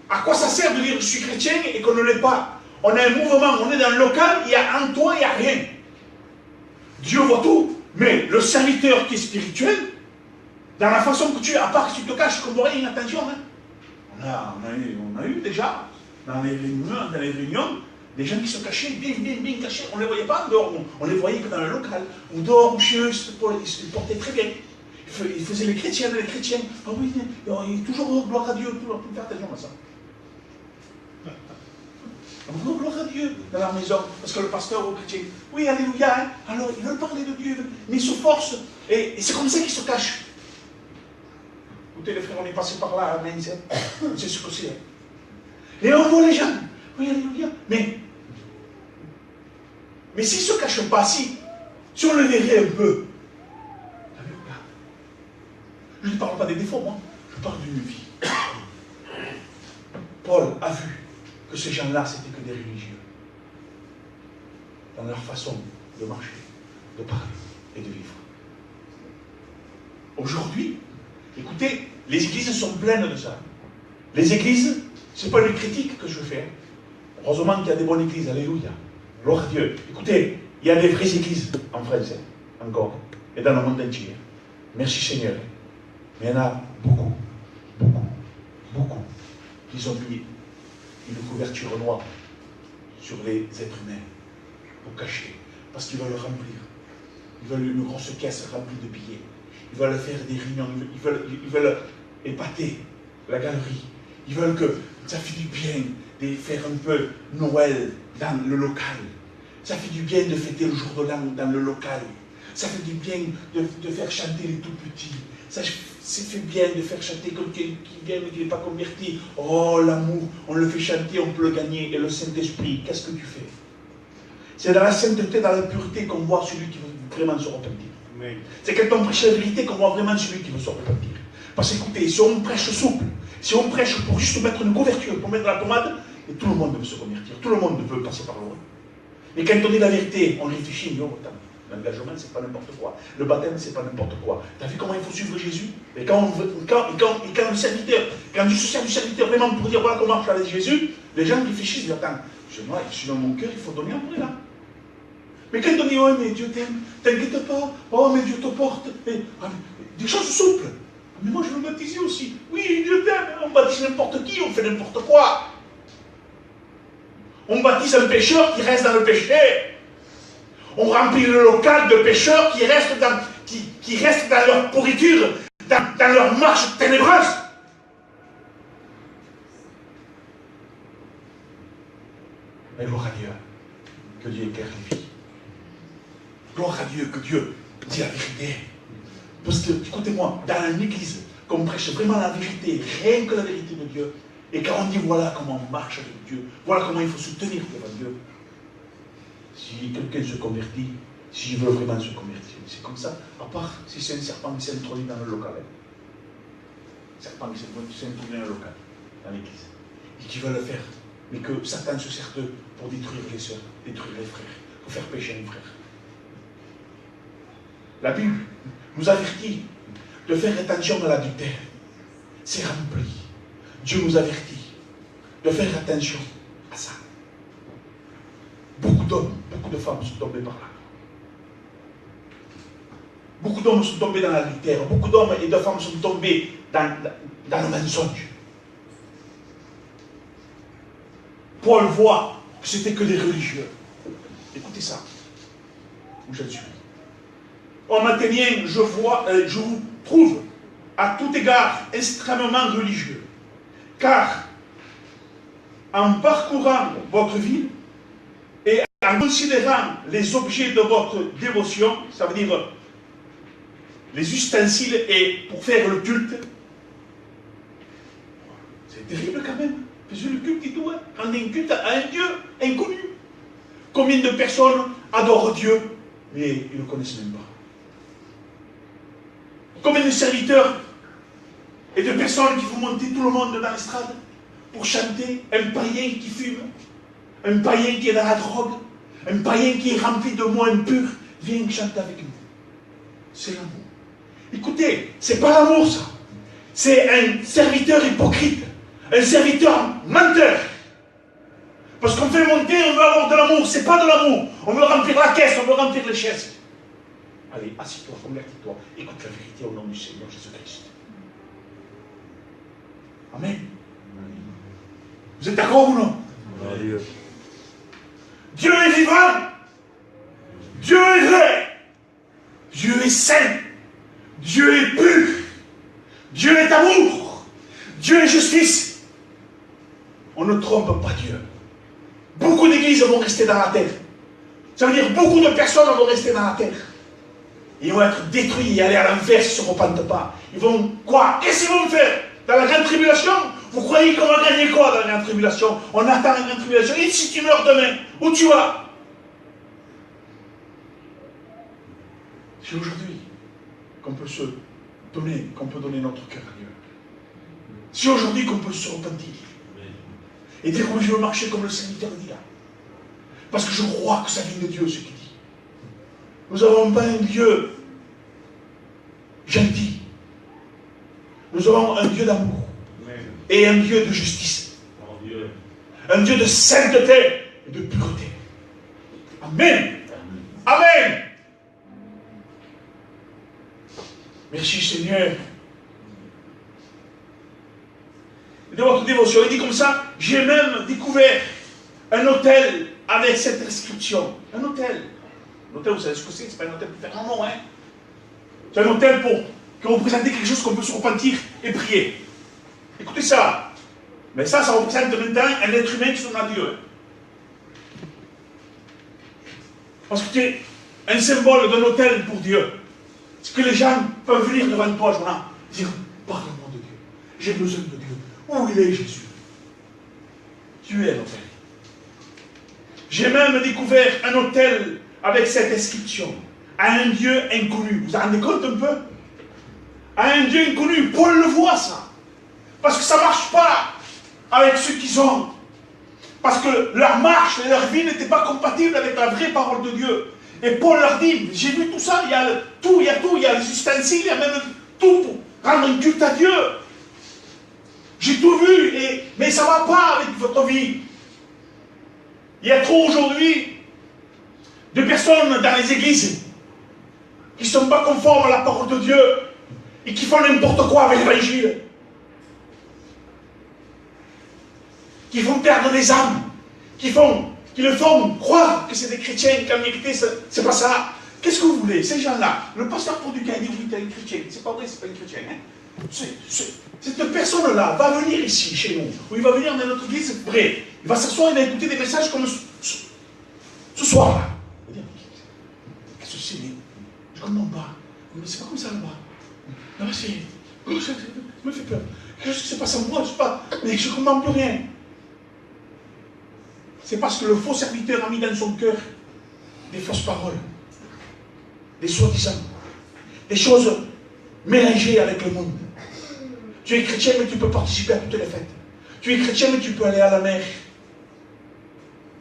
A: à quoi ça sert de dire je suis chrétien et qu'on ne l'est pas? On a un mouvement, on est dans le local, il y a en toi, il n'y a rien. Dieu voit tout, mais le serviteur qui est spirituel, dans la façon que tu es, à part que tu te caches comme rien, attention, hein. On a eu déjà, dans les réunions, des gens qui se cachaient, bien cachés, on ne les voyait pas en dehors, on les voyait que dans le local, ou dehors, ou chez eux, ils se portaient très bien. Ils faisaient les chrétiens. Ah oui, il est toujours gloire à Dieu, toujours, faire attention à ça. Donc, gloire à Dieu dans la maison, parce que le pasteur ou le chrétien, oui, alléluia, hein, alors ils veulent parler de Dieu, mais ils se forcent, et c'est comme ça qu'ils se cachent. Écoutez les frères, on est passé par là, amen, c'est ce que c'est. Et on voit les gens, oui, alléluia, mais s'ils ne se cachent pas, si on le verrait un peu, je ne parle pas des défauts, moi, je parle d'une vie. Paul a vu que ces gens-là, c'était que des religieux. Dans leur façon de marcher, de parler et de vivre. Aujourd'hui, écoutez, les églises sont pleines de ça. Les églises, ce n'est pas une critique que je fais. Heureusement qu'il y a des bonnes églises, alléluia. Gloire à Dieu. Écoutez, il y a des vraies églises en France, encore, et dans le monde entier. Merci Seigneur. Mais il y en a beaucoup qui ont mis une couverture noire sur les êtres humains pour cacher, parce qu'ils veulent le remplir. Ils veulent une grosse caisse remplie de billets. Ils veulent faire des réunions, ils veulent épater la galerie. Ils veulent que ça fait du bien de faire un peu Noël dans le local. Ça fait du bien de fêter le jour de l'an dans le local. Ça fait du bien de faire chanter les tout petits. Ça fait bien de faire chanter quelqu'un qui vient mais qui n'est pas converti. Oh, l'amour, on le fait chanter, on peut le gagner. Et le Saint-Esprit, qu'est-ce que tu fais? C'est dans la sainteté, dans la pureté qu'on voit celui qui veut vraiment se repentir. C'est quand on prêche la vérité qu'on voit vraiment celui qui veut se repentir. Parce qu'écoutez, si on prêche souple, si on prêche pour juste mettre une couverture, pour mettre la pommade, et tout le monde veut se convertir, tout le monde veut passer par là. Mais quand on dit la vérité, on réfléchit, non, attends. L'engagement, c'est pas n'importe quoi. Le baptême, c'est pas n'importe quoi. Tu as vu comment il faut suivre Jésus? Et quand le serviteur, quand je sers du serviteur vraiment pour dire voilà comment marche avec Jésus, les gens réfléchissent, ils disent attends, je suis dans mon cœur, il faut donner un peu là. Mais quand on dit oh mais Dieu t'aime, t'inquiète pas, oh mais Dieu te porte, des choses souples. Mais moi je veux baptiser aussi. Oui, Dieu t'aime, on baptise n'importe qui, on fait n'importe quoi. On baptise un pécheur qui reste dans le péché. On remplit le local de pécheurs qui restent dans leur pourriture, dans leur marche ténébreuse. Mais gloire à Dieu, que Dieu éclaire les vies. Gloire à Dieu, que Dieu dit la vérité. Parce que, écoutez-moi, dans une église, quand on prêche vraiment la vérité, rien que la vérité de Dieu, et quand on dit voilà comment on marche avec Dieu, voilà comment il faut se tenir devant Dieu, si quelqu'un se convertit, s'il veut vraiment se convertir, c'est comme ça, à part si c'est un serpent qui s'est introduit dans le local. Un serpent qui s'est introduit dans le local, dans l'église, et qui veut le faire, mais que Satan se sert d'eux pour détruire les sœurs, détruire les frères, pour faire pécher un frère. La Bible nous avertit de faire attention à l'adultère. C'est rempli. Dieu nous avertit de faire attention à ça. Beaucoup d'hommes, beaucoup de femmes sont tombés par là. Beaucoup d'hommes sont tombés dans l'adultère. Beaucoup d'hommes et de femmes sont tombés dans le mensonge. Paul voit que c'était que des religieux. Écoutez ça. Où je suis. Homme athénien, je vous trouve à tout égard extrêmement religieux. Car en parcourant votre ville et en considérant les objets de votre dévotion, ça veut dire les ustensiles et pour faire le culte, c'est terrible quand même. Faisez le culte et tout, hein. Rendre un culte à un Dieu inconnu. Combien de personnes adorent Dieu, mais ils ne le connaissent même pas. Combien de serviteurs et de personnes qui font monter tout le monde dans l'estrade pour chanter, un païen qui fume, un païen qui est dans la drogue, un païen qui est rempli de mots impurs, viens chanter avec nous. C'est l'amour. Écoutez, c'est pas l'amour ça. C'est un serviteur hypocrite, un serviteur menteur. Parce qu'on fait monter, on veut avoir de l'amour, c'est pas de l'amour. On veut remplir la caisse, on veut remplir les chaises. Allez, assis-toi, convertis-toi, écoute la vérité au nom du Seigneur Jésus-Christ. Amen. Vous êtes d'accord ou non?
B: Amen.
A: Dieu est vivant. Dieu est vrai. Dieu est saint. Dieu est pur. Dieu est amour. Dieu est justice. On ne trompe pas Dieu. Beaucoup d'églises vont rester dans la terre. Ça veut dire beaucoup de personnes vont rester dans la terre. Ils vont être détruits et aller à l'enfer s'ils ne se repentent pas. Ils vont quoi? Qu'est-ce qu'ils vont faire? Dans la grande tribulation? Vous croyez qu'on va gagner quoi dans la grande tribulation? On attend la grande tribulation. Et si tu meurs demain, où tu vas? C'est aujourd'hui qu'on peut se donner, qu'on peut donner notre cœur à Dieu. C'est aujourd'hui qu'on peut se repentir. Et dire que je veux marcher comme le serviteur dit là. Parce que je crois que ça vient de Dieu ce qu'il dit. Nous n'avons pas un Dieu gentil. Nous avons un Dieu d'amour. Et un Dieu de justice. Un Dieu de sainteté et de pureté. Amen. Amen. Merci Seigneur. De votre dévotion, il dit comme ça, j'ai même découvert un hôtel avec cette inscription. Un hôtel. L'hôtel, vous savez ce que c'est? C'est pas un hôtel pour faire un nom, hein? C'est un hôtel pour représenter quelque chose qu'on peut se repentir et prier. Écoutez ça. Mais ça représente maintenant un être humain qui se donne à Dieu. Parce que c'est un symbole d'un hôtel pour Dieu. C'est que les gens peuvent venir devant toi, Jonah, et dire, parle-moi de Dieu. J'ai besoin de Dieu. Où il est Jésus? Tu es l'hôtel. J'ai même découvert un hôtel avec cette inscription. À un Dieu inconnu. Vous vous rendez compte un peu? À un Dieu inconnu. Paul le voit ça. Parce que ça ne marche pas avec ceux qu'ils ont. Parce que leur marche et leur vie n'étaient pas compatibles avec la vraie parole de Dieu. Et Paul leur dit, j'ai vu tout ça, il y a tout, il y a les ustensiles, il y a même tout pour rendre un culte à Dieu. J'ai tout vu, mais ça ne va pas avec votre vie. Il y a trop aujourd'hui de personnes dans les églises qui ne sont pas conformes à la parole de Dieu et qui font n'importe quoi avec l'évangile. Qui font perdre des âmes, qui le font croire que c'est des chrétiens, qu'en vérité, c'est pas ça. Qu'est-ce que vous voulez? Ces gens-là, le pasteur Producat dit oui, t'es un chrétien. C'est pas vrai, c'est pas un chrétien. Hein? Cette personne-là va venir ici, chez nous, ou il va venir dans notre église, vrai. Il va s'asseoir et va écouter des messages comme ce soir-là. Il va dire, qu'est-ce que c'est? Je ne comprends pas. Mais c'est pas comme ça là-bas. Là-bas, ça me fait peur. Qu'est-ce qui se passe en moi? Je sais pas. Mais je ne comprends plus rien. C'est parce que le faux serviteur a mis dans son cœur des fausses paroles, des soi-disant, des choses mélangées avec le monde. Tu es chrétien, mais tu peux participer à toutes les fêtes. Tu es chrétien, mais tu peux aller à la mer.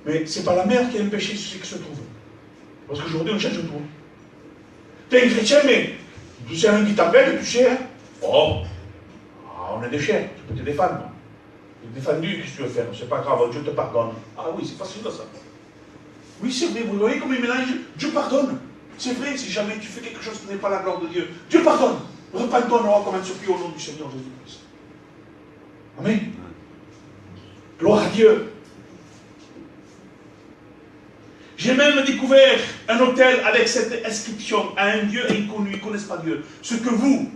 A: Mais ce n'est pas la mer qui est un péché, c'est ce qui se trouve. Parce qu'aujourd'hui, on change tout. Tu es un chrétien, mais tu sais un qui t'appelle, tu sais, hein? Oh, on est des chiens, tu peux te défendre. Tu es défendu, qu'est-ce que tu veux faire? C'est pas grave, Dieu te pardonne. Ah oui, c'est facile ça. Oui, c'est vrai, vous voyez comme il mélange, Dieu pardonne. C'est vrai, si jamais tu fais quelque chose qui n'est pas la gloire de Dieu, Dieu pardonne. Repends-toi, on aura comme un soupir au nom du Seigneur Jésus-Christ. Amen. Gloire à Dieu. J'ai même découvert un hôtel avec cette inscription à un Dieu inconnu, ils ne connaissent pas Dieu. Ce que vous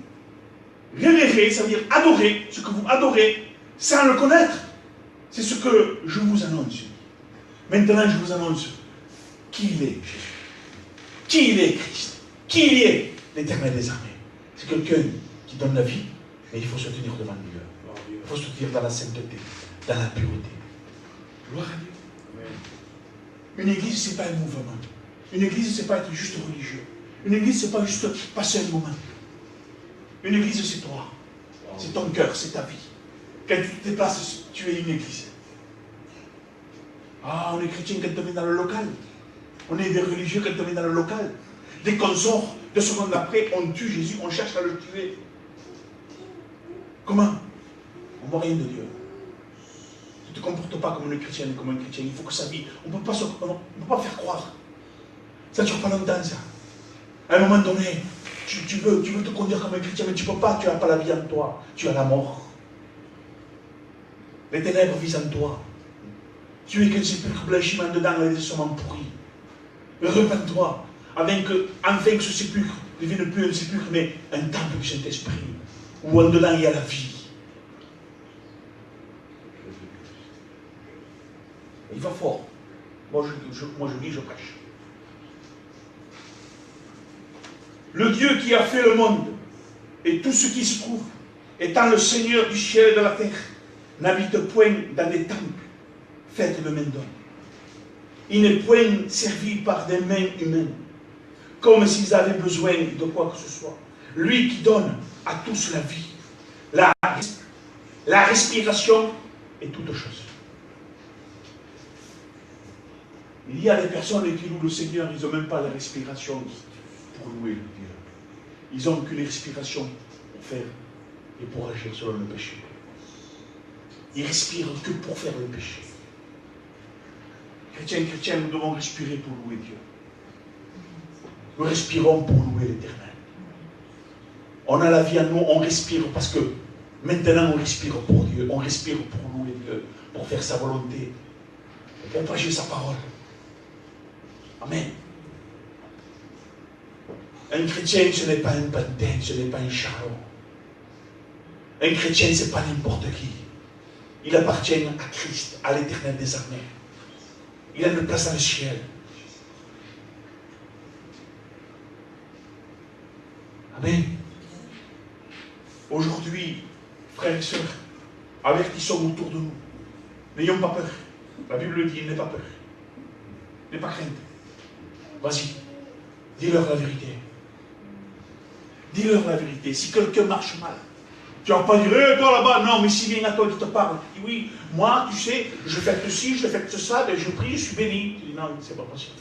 A: révérez, ça veut dire adorer, ce que vous adorez, sans le connaître, c'est ce que je vous annonce. Maintenant, je vous annonce qui il est, Jésus. Qui il est, Christ. Qui il est, l'Éternel des armées. C'est quelqu'un qui donne la vie, mais il faut se tenir devant Dieu. Il faut se tenir dans la sainteté, dans la pureté. Gloire à Dieu. Une église, ce n'est pas un mouvement. Une église, ce n'est pas être juste religieux. Une église, ce n'est pas juste passer un moment. Une église, c'est toi. C'est ton cœur, c'est ta vie. Quand tu te déplaces, tu es une église. Ah, on est chrétien quand on vient dans le local. On est des religieux quand on vient dans le local. Dès qu'on sort, 2 secondes après, on tue Jésus, on cherche à le tuer. Comment? On ne voit rien de Dieu. Ne te comporte pas comme une chrétienne, comme un chrétien. Il faut que sa vie, on ne peut pas faire croire. Ça ne dure pas longtemps, ça. À un moment donné, tu veux te conduire comme un chrétien, mais tu ne peux pas, tu n'as pas la vie en toi. Tu as la mort. Les ténèbres visent en toi. Tu es qu'un sépulcre blanchiment dedans avec des ossements pourris. Repends-toi, afin que ce sépulcre ne devienne plus un sépulcre, mais un temple du Saint-Esprit, où en dedans il y a la vie. Il va fort. Moi je dis, je prêche. Le Dieu qui a fait le monde et tout ce qui se trouve, étant le Seigneur du ciel et de la terre, n'habite point dans des temples faits de main d'homme. Il n'est point servi par des mains humaines, comme s'ils avaient besoin de quoi que ce soit. Lui qui donne à tous la vie, la respiration et toutes choses. Il y a des personnes qui louent le Seigneur, ils n'ont même pas la respiration pour louer le Dieu. Ils n'ont qu'une respiration pour faire et pour agir sur le péché. Ils respirent que pour faire le péché. Chrétiens, nous devons respirer pour louer Dieu. Nous respirons pour louer l'Éternel. On a la vie en nous, on respire parce que maintenant on respire pour Dieu, on respire pour louer Dieu, pour faire sa volonté, pour prêcher sa parole. Amen. Un chrétien, ce n'est pas un pantin, ce n'est pas un charlot. Un chrétien, ce n'est pas n'importe qui. Il appartient à Christ, à l'Éternel des armées. Il a une place dans le ciel. Amen. Aujourd'hui, frères et sœurs, avertissons autour de nous. N'ayons pas peur. La Bible le dit, n'aie pas peur. N'aie pas crainte. Vas-y, dis-leur la vérité. Dis-leur la vérité. Si quelqu'un marche mal, tu ne vas pas dire, toi là-bas, non, mais s'il vient à toi qui te parle, dis oui, moi, tu sais, je fais ceci, je fais ça, ben, je prie, je suis béni. Tu dis non, c'est pas possible.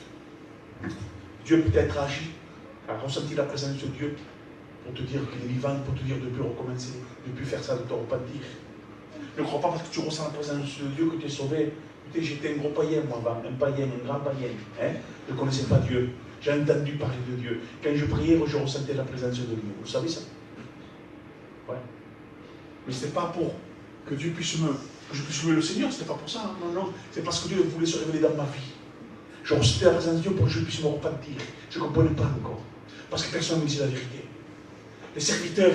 A: Dieu peut-être agi, a ressenti la présence de Dieu pour te dire qu'il est vivant, pour te dire de ne plus recommencer, de ne plus faire ça, de te repentir. Ne crois pas parce que tu ressens la présence de Dieu que tu es sauvé. Écoutez, j'étais un gros païen, moi, un païen, un grand païen. Hein? Je ne connaissais pas Dieu. J'ai entendu parler de Dieu. Quand je priais, je ressentais la présence de Dieu. Vous savez ça? Ouais. Mais ce n'était pas pour que Dieu puisse que je puisse louer le Seigneur, ce n'était pas pour ça. Non, non. C'est parce que Dieu voulait se révéler dans ma vie. Je ressentais la présence de Dieu pour que je puisse me repentir. Je ne comprenais pas encore. Parce que personne ne me disait la vérité. Les serviteurs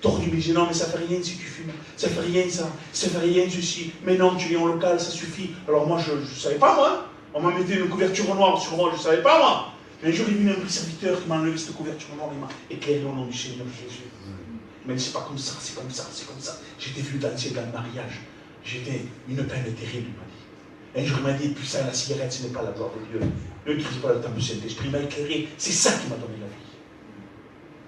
A: tordus me disaient non, mais ça ne fait rien si tu fumes. Ça ne fait rien ça. Ça ne fait rien ceci. Mais non, tu viens au local, ça suffit. Alors moi, je ne savais pas moi. On m'a mis une couverture noire sur moi, je ne savais pas moi. Un jour, il y a eu un serviteur qui m'a enlevé cette couverture noire, il m'a éclairé au nom du Seigneur Jésus. Mais c'est pas comme ça, c'est comme ça, c'est comme ça. J'étais venu danser dans le mariage. J'étais une peine terrible, il m'a dit. Un jour, il m'a dit, puis ça, la cigarette, ce n'est pas la gloire de Dieu. Ne crise pas le temps du Saint-Esprit, il m'a éclairé. C'est ça qui m'a donné la vie.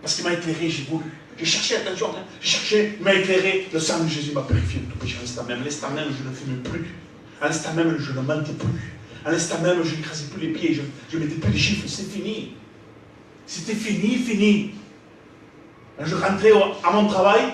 A: Parce qu'il m'a éclairé, j'ai voulu. J'ai cherché, attention, hein, j'ai cherché, il m'a éclairé. Le sang de Jésus m'a purifié de tout péché. À l'instant même, je ne fume plus. À l'instant même, je ne mentais plus. À l'instant même, je n'écrasais plus les pieds. Je ne mettais plus les chiffres. C'est fini. C'était fini, fini. Quand je rentrais à mon travail,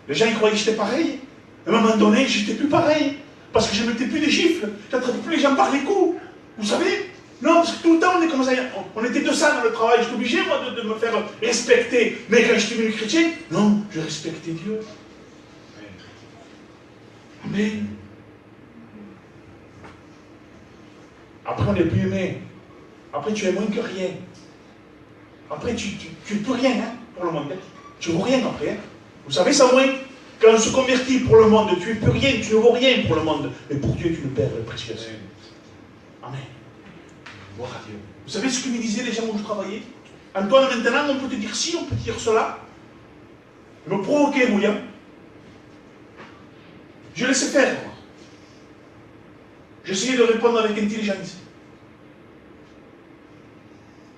A: les gens ils croyaient que j'étais pareil. À un moment donné, je n'étais plus pareil. Parce que je ne mettais plus les chiffres. Je n'attrapais plus les gens par les coups. Vous savez? Non, parce que tout le temps, on est comme ça. On était 200 dans le travail. J'étais obligé, moi, de me faire respecter. Mais quand j'étais devenu chrétien, non, je respectais Dieu. Amen. Après, on n'est plus aimé. Après, tu es moins que rien. Après, tu es plus rien, hein, pour le monde. Tu ne vaux rien après. Hein. Vous savez ça, au moins, quand on se convertit pour le monde, tu es plus rien, tu ne vaux rien pour le monde. Mais pour Dieu, tu ne perds le précieux. Amen. Gloire à Dieu. Vous savez ce que me disaient les gens où je travaillais? Antoine, maintenant, on peut te dire ci, on peut te dire cela. Me provoquer, William. Je laissais faire, moi. J'essayais de répondre avec intelligence.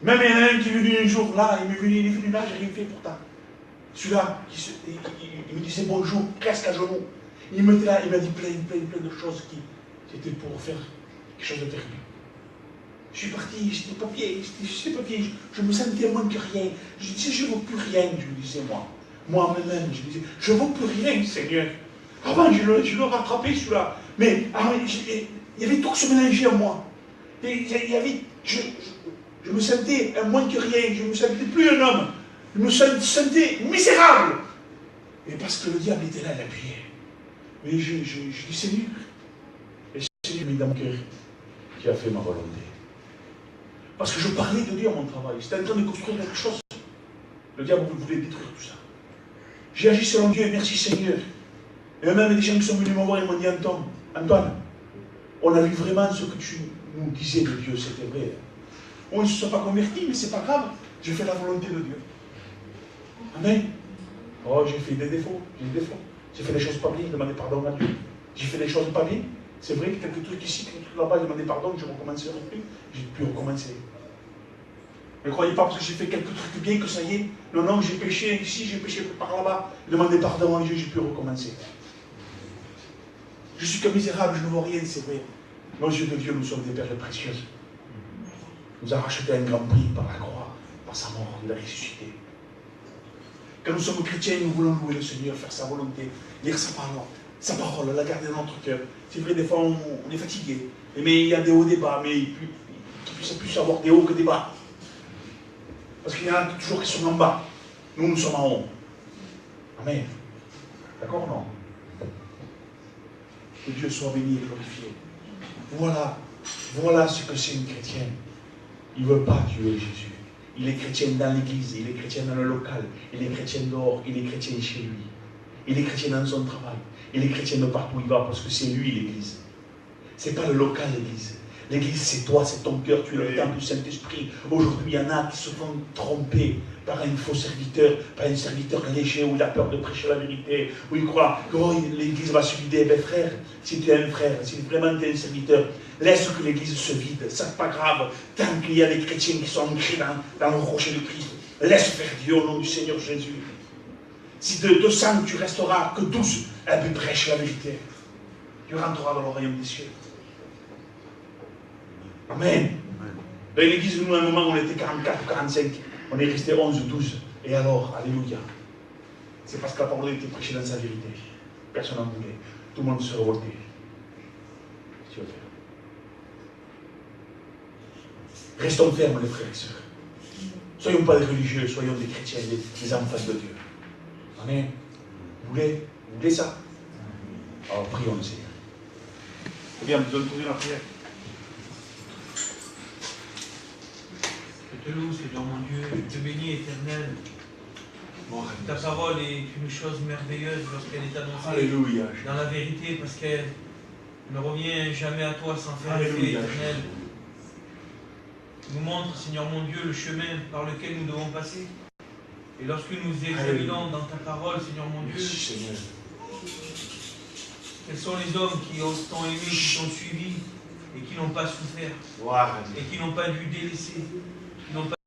A: Même il y en a un qui est venu un jour, là, il est venu là, j'ai rien fait pourtant. Celui-là, il me disait bonjour, presque à genoux. Il me dit là, il m'a dit plein de choses qui étaient pour faire quelque chose de terrible. Je suis parti, j'étais papier, je me sentais moins que rien. Je disais, je ne vaux plus rien, je me disais moi. Moi-même, je me disais, je ne vaux plus rien, Seigneur. Avant, je le rattrapais celui-là. Mais il y avait tout qui se mélangeait en moi. Je me sentais un moins que rien, je ne me sentais plus un homme. Je me sentais misérable. Et parce que le diable était là, il appuyait. Mais je dis, Seigneur, et c'est lui dans mon cœur qui a fait ma volonté. Parce que je parlais de Dieu à mon travail. J'étais en train de construire quelque chose. Le diable voulait détruire tout ça. J'ai agi selon Dieu et merci Seigneur. Et même des gens qui sont venus me voir et m'ont dit, Antoine, on a vu vraiment ce que tu nous disais de Dieu, c'était vrai. On ne se soit pas convertis, mais c'est pas grave. J'ai fait la volonté de Dieu. Amen. Oh, j'ai fait des défauts, j'ai fait des choses pas bien, j'ai demandé pardon à Dieu. J'ai fait des choses pas bien. C'est vrai que quelques trucs ici, quelques trucs là-bas, j'ai demandé pardon, je recommencerai plus. J'ai pu recommencer. Ne croyez pas parce que j'ai fait quelques trucs bien que ça y est. Non, j'ai péché ici, j'ai péché par là-bas. J'ai demandé pardon à Dieu, j'ai pu recommencer. Je suis que misérable, je ne vois rien, c'est vrai. Mais aux yeux de Dieu, nous sommes des perles précieuses. Il nous a racheté un grand prix par la croix, par sa mort, il a ressuscité. Quand nous sommes chrétiens, nous voulons louer le Seigneur, faire sa volonté, lire sa parole, la garder dans notre cœur. C'est vrai, des fois, on est fatigué. Mais il y a des hauts, des bas, mais il puisse plus avoir des hauts que des bas. Parce qu'il y en a toujours qui sont en bas. Nous sommes en haut. Amen. D'accord, non? Que Dieu soit béni et glorifié. Voilà ce que c'est une chrétienne. Il ne veut pas tuer Jésus. Il est chrétien dans l'église, il est chrétien dans le local, il est chrétien dehors, il est chrétien chez lui. Il est chrétien dans son travail. Il est chrétien de partout où il va parce que c'est lui l'église. Ce n'est pas le local l'église. L'église c'est toi, c'est ton cœur, tu es le temple du Saint-Esprit. Aujourd'hui il y en a qui se font tromper par un faux serviteur, par un serviteur léger où il a peur de prêcher la vérité, où il croit que l'église va se vider. Ben frère, si tu es un frère, si vraiment tu es un serviteur, laisse que l'église se vide, ça n'est pas grave, tant qu'il y a des chrétiens qui sont ancrés dans le rocher de Christ. Laisse faire Dieu au nom du Seigneur Jésus. Si de 200 tu resteras que 12, eh bien prêche la vérité. Tu rentreras dans le royaume des cieux. Amen. Dans l'église, nous, à un moment, on était 44 ou 45. On est resté 11 ou 12. Et alors, alléluia. C'est parce que la parole était prêchée dans sa vérité. Personne n'en voulait. Tout le monde se révoltait. Si tu veux faire. Restons fermes, les frères et sœurs. Soyons pas des religieux, soyons des chrétiens, des enfants de Dieu. Amen. Vous voulez ça? Alors, prions le Seigneur. Eh bien, nous allons tourner la prière.
C: Je te loue, Seigneur mon Dieu, je te bénis, éternel. Ta parole est une chose merveilleuse lorsqu'elle est annoncée.
A: Alléluia.
C: Dans la vérité, parce qu'elle ne revient jamais à toi sans faire effet, éternel. Nous montre, Seigneur mon Dieu, le chemin par lequel nous devons passer. Et lorsque nous examinons dans ta parole, Seigneur mon Dieu, quels sont les hommes qui t'ont aimé, qui t'ont suivi, et qui n'ont pas souffert,
E: Gloire à Dieu.
C: et qui n'ont pas dû délaisser, qui n'ont pas